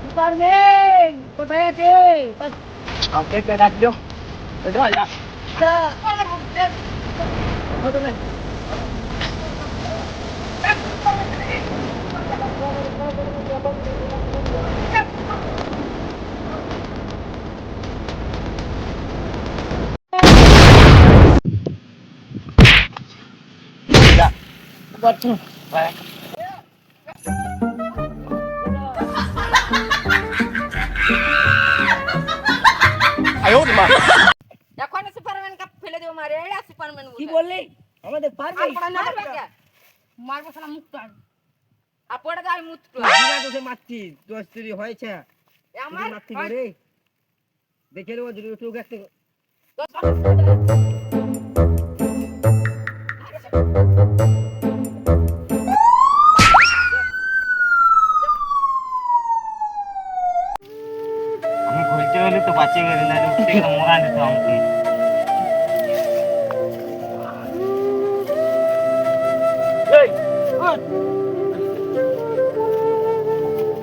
Superman কোথায় আছে? আমাকে কে ডাকলো? এটা যা। যা। বচ্চন এখন সুপারম্যান কে ফেলে দেবো মারে এরা সুপারম্যান কি বললি? আমাদের পারবে? মারবো শালা মুক্ত আর পড়ে যায় মুক্ত বিনা দোষে মারছিস, দোষ চুরি হয়েছে। আমার মারছি রে। দেখে নেবো যদি উঠুক একটা। আমি ঘুরতে গেলে তো বাঁচে গেলি না, উঠতে গেলে মরা যেত আমাকে।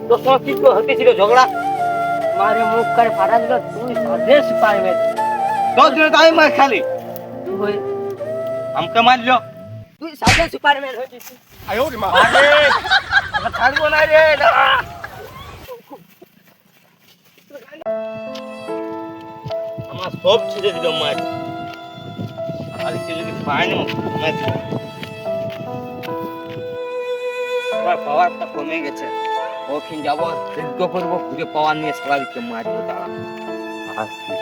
তোর সঙ্গে কি হতেছিল ঝগড়া? মারে মুখ করে ফাটা দিল, তুই সাধে সুপারম্যান। তোর জন্য তো আমি মার খালি। তুই আমাকে মারলো। তুই সাধে সুপারম্যান হয়েছিস। আরে আমরা ছাড়বো না রে, না। আমার সব ছেড়ে দিল মার। আর কি যদি পায় না মার দিল। আমার পাওয়ারটা কমে গেছে। ওখানে যাবো, যজ্ঞ করবো, ঘুরে পাওয়ার নিয়ে সবাইকে মারবো। তারা আসছি।